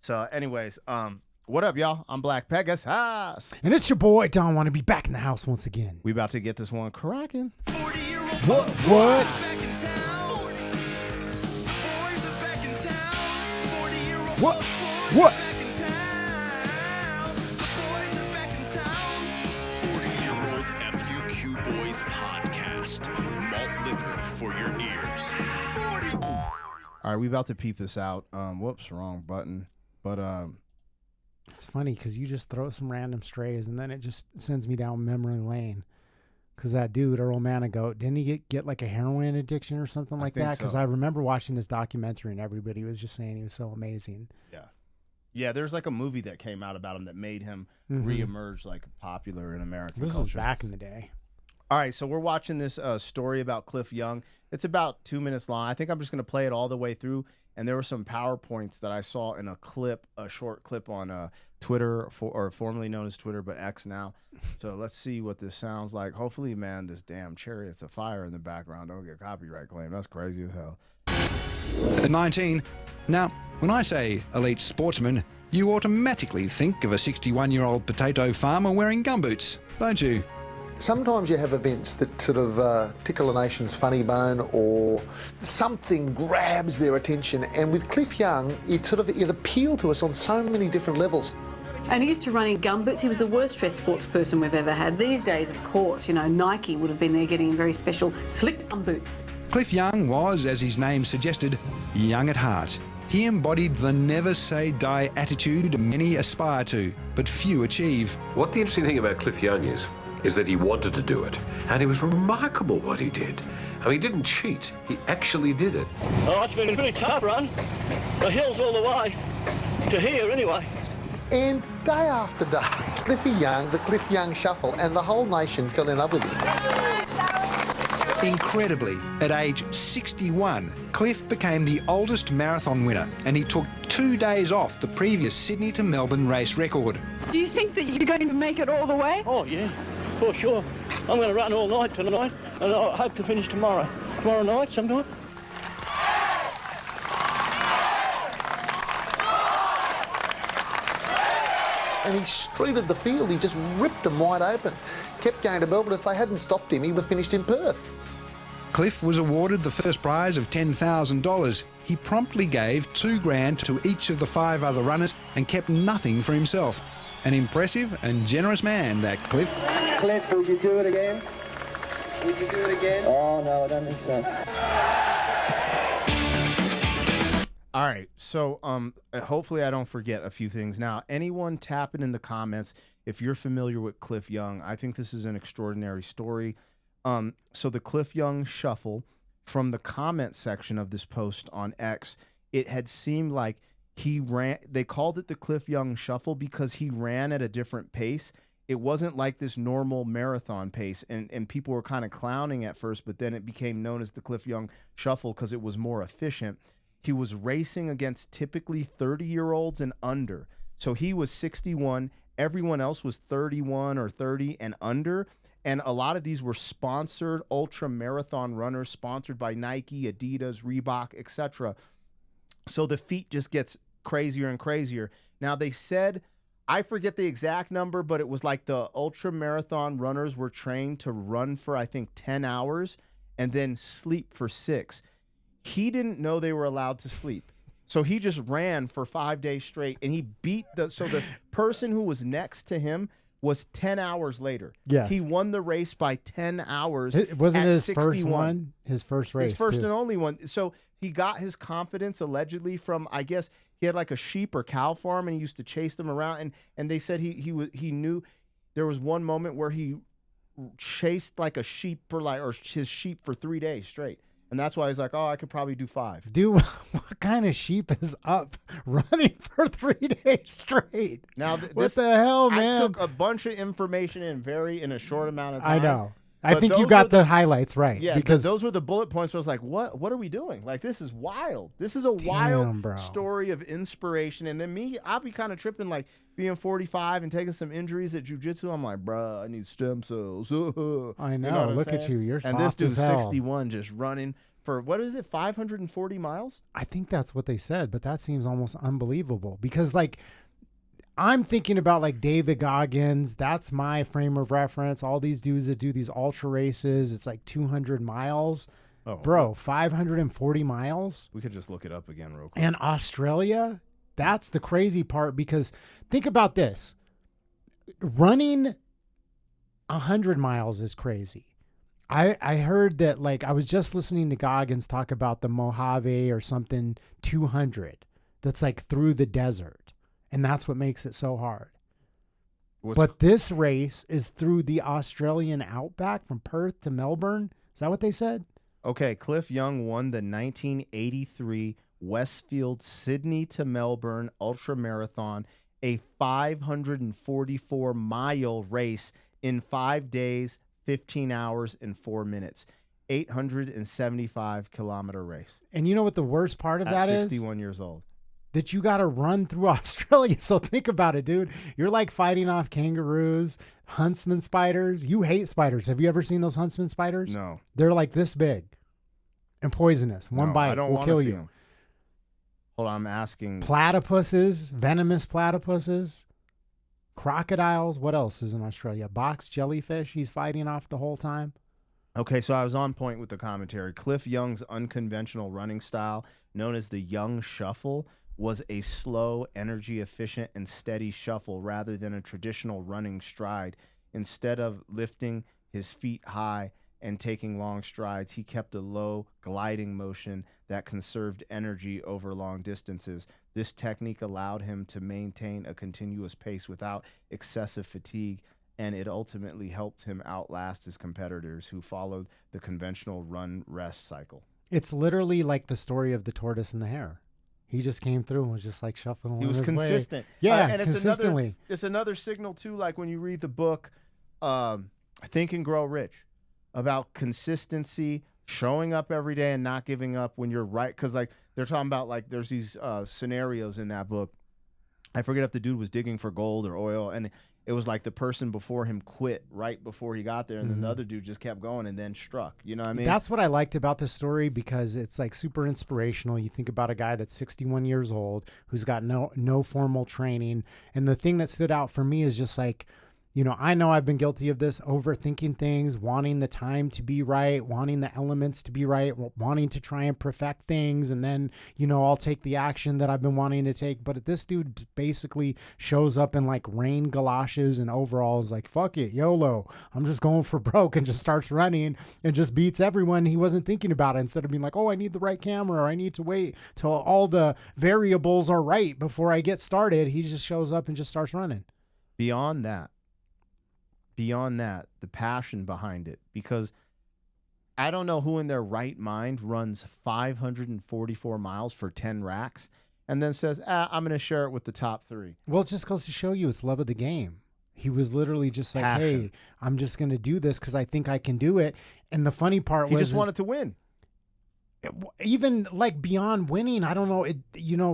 So, anyways, what up, y'all? I'm Black Pegasus. And it's your boy, Don Want to be back in the house once again. We about to get this one cracking. What? What? 40-year-old FUQ Boys podcast. Malt liquor for your ears. 40. All right, we about to peep this out. Whoops, wrong button. But It's funny because you just throw some random strays and then it just sends me down memory lane. Because that dude, Earl Manigault, didn't he get like a heroin addiction or something like that? Because so. I remember watching this documentary and everybody was just saying he was so amazing. Yeah, there's like a movie that came out about him that made him reemerge like popular in American This culture. was back in the day. All right, so we're watching this story about Cliff Young. It's about 2 minutes long. I think I'm just going to play it all the way through. And there were some PowerPoints that I saw in a short clip on Twitter, or formerly known as Twitter, but X now. So let's see what this sounds like. Hopefully, man, this damn Chariots of Fire in the background don't get copyright claim. That's crazy as hell. At 19, now, when I say elite sportsman, you automatically think of a 61-year-old potato farmer wearing gumboots, don't you? Sometimes you have events that sort of tickle a nation's funny bone, or something grabs their attention. And with Cliff Young, it appealed to us on so many different levels. And he used to run in gumboots. He was the worst dressed sports person we've ever had. These days, of course, Nike would have been there getting very special slick gumboots. Cliff Young was, as his name suggested, young at heart. He embodied the never-say-die attitude many aspire to, but few achieve. What the interesting thing about Cliff Young is that he wanted to do it, and it was remarkable what he did. I mean, he didn't cheat. He actually did it. Oh, it's been a pretty tough run. The hills all the way to here, anyway. And day after day, Cliffy Young, the Cliff Young Shuffle, and the whole nation fell in love with him. Incredibly, at age 61, Cliff became the oldest marathon winner, and he took 2 days off the previous Sydney to Melbourne race record. Do you think that you're going to make it all the way? Oh, yeah, for sure. I'm going to run all night tonight, and I hope to finish tomorrow night sometime. And he streeted the field. He just ripped them wide open. Kept going to Melbourne. If they hadn't stopped him, he would have finished in Perth. Cliff was awarded the first prize of $10,000. He promptly gave $2,000 to each of the 5 other runners and kept nothing for himself. An impressive and generous man, that Cliff. Cliff, would you do it again? Would you do it again? Oh, no, I don't think so. All right, so hopefully I don't forget a few things. Now, anyone tapping in the comments, if you're familiar with Cliff Young, I think this is an extraordinary story. So the Cliff Young Shuffle, from the comment section of this post on X, it had seemed like he ran. They called it the Cliff Young Shuffle because he ran at a different pace. It wasn't like this normal marathon pace, and people were kind of clowning at first, but then it became known as the Cliff Young Shuffle because it was more efficient. He was racing against typically 30-year-olds and under. So he was 61. Everyone else was 31 or 30 and under. And a lot of these were sponsored ultra marathon runners, sponsored by Nike, Adidas, Reebok, etc. So the feat just gets crazier and crazier. Now, they said, I forget the exact number, but it was like the ultra marathon runners were trained to run for, I think, 10 hours and then sleep for 6. He didn't know they were allowed to sleep. So he just ran for 5 days straight, and he beat the person who was next to him was 10 hours later. Yes. He won the race by 10 hours. It wasn't at his 61. first one, his first race. His first too. and only one. So he got his confidence allegedly from, I guess, he had like a sheep or cow farm, and he used to chase them around. And they said he knew there was one moment where he chased like a sheep or his sheep for 3 days straight. And that's why he's like, oh, I could probably do 5. Dude, what kind of sheep is up running for 3 days straight? Now, what the hell, man? I took a bunch of information in a short amount of time. I know. I think you got the highlights right. Yeah, because those were the bullet points where I was like, what are we doing? Like, this is wild. This is a wild story of inspiration. And then I'll be kind of tripping, like being 45 and taking some injuries at jiu-jitsu. I'm like, bruh, I need stem cells. I know. You know Look at you. You're soft and this dude's as hell. 61 just running for what is it, 540 miles? I think that's what they said, but that seems almost unbelievable because like I'm thinking about like David Goggins. That's my frame of reference. All these dudes that do these ultra races, it's like 200 miles. Oh, Bro, 540 miles? We could just look it up again real quick. And Australia? That's the crazy part because think about this. Running 100 miles is crazy. I heard that, like, I was just listening to Goggins talk about the Mojave or something 200 that's like through the desert. And that's what makes it so hard. But this race is through the Australian outback from Perth to Melbourne. Is that what they said? Okay, Cliff Young won the 1983 Westfield Sydney to Melbourne Ultra Marathon, a 544-mile race in 5 days, 15 hours, and 4 minutes. 875-kilometer race. And you know what the worst part of that at is? 61 years old. That you got to run through Australia. So think about it, dude. You're like fighting off kangaroos, huntsman spiders. You hate spiders. Have you ever seen those huntsman spiders? No. They're like this big and poisonous. One No, bite I don't will wanna kill see you. them. Hold on, I'm asking. Platypuses, venomous platypuses, crocodiles. What else is in Australia? Box jellyfish he's fighting off the whole time. Okay, so I was on point with the commentary. Cliff Young's unconventional running style, known as the Young Shuffle, was a slow, energy-efficient, and steady shuffle rather than a traditional running stride. Instead of lifting his feet high and taking long strides, he kept a low, gliding motion that conserved energy over long distances. This technique allowed him to maintain a continuous pace without excessive fatigue, and it ultimately helped him outlast his competitors who followed the conventional run-rest cycle. It's literally like the story of the tortoise and the hare. He just came through and was just like shuffling. He was his way. consistent. Yeah, and it's consistently. another signal too, like when you read the book Think and Grow Rich, about consistency, showing up every day and not giving up when you're right. Because like they're talking about, like, there's these scenarios in that book. I forget if the dude was digging for gold or oil, and it was like the person before him quit right before he got there, and then the other dude just kept going and then struck. You know what I mean? That's what I liked about this story because it's like super inspirational. You think about a guy that's 61 years old who's got no formal training, and the thing that stood out for me is just like, you know I've been guilty of this, overthinking things, wanting the time to be right, wanting the elements to be right, wanting to try and perfect things, and then, I'll take the action that I've been wanting to take. But this dude basically shows up in like rain galoshes and overalls, like, fuck it, YOLO, I'm just going for broke, and just starts running and just beats everyone. He wasn't thinking about it. Instead of being like, oh, I need the right camera, or I need to wait till all the variables are right before I get started, he just shows up and just starts running. Beyond that, the passion behind it, because I don't know who in their right mind runs 544 miles for 10 racks and then says, I'm going to share it with the top 3. Well, it just goes to show you it's love of the game. He was literally just like, Passion. hey, I'm just going to do this because I think I can do it. And the funny part He was just wanted to win. even like beyond winning, I don't know,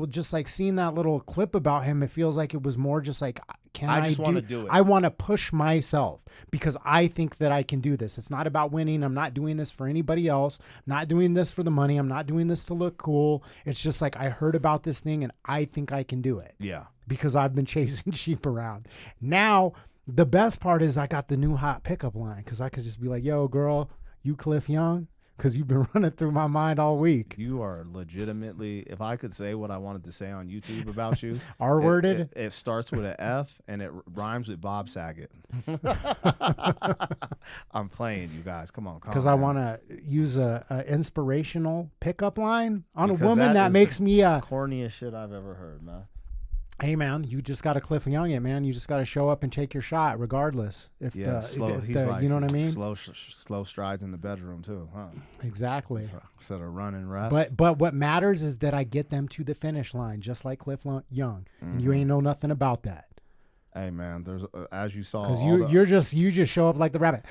just like seeing that little clip about him, it feels like it was more just like, I just want to do it. I want to push myself because I think that I can do this. It's not about winning. I'm not doing this for anybody else. I'm not doing this for the money. I'm not doing this to look cool. It's just like, I heard about this thing and I think I can do it. Yeah. Because I've been chasing sheep around. Now, the best part is I got the new hot pickup line because I could just be like, yo, girl, you Cliff Young? Because you've been running through my mind all week. You are legitimately, if I could say what I wanted to say on YouTube about you. R-worded? It starts with an F and it rhymes with Bob Saget. I'm playing, you guys. Come on. Because I want to use a inspirational pickup line on Because a woman that is makes the me corniest shit I've ever heard, man. hey, man, you just got to Cliff Young it, man. You just got to show up and take your shot regardless. If Yeah, the, slow. if He's the- like you know what I mean? Slow strides in the bedroom too, huh? Exactly. Instead of running rest. But what matters is that I get them to the finish line, just like Cliff Young. And you ain't know nothing about that. Hey, man, there's as you saw. Because all you just show up like the rabbit.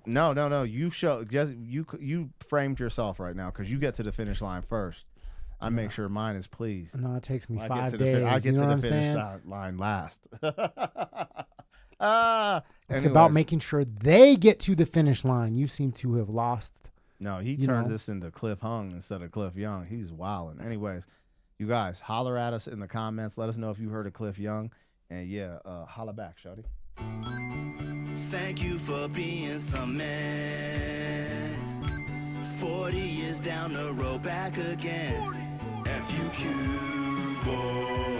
No. You framed yourself right now because you get to the finish line first. I make sure mine is pleased. No, it takes me I 5 get days. I get you know to what I'm the finish saying? line last. It's about making sure they get to the finish line. You seem to have lost No, he You turned know? this into Cliff Hung instead of Cliff Young. He's wilding. Anyways, you guys, holler at us in the comments. Let us know if you heard of Cliff Young. And yeah, holla back, shawty. Thank you for being some man. 40 years down the road, back again. FUQ boy.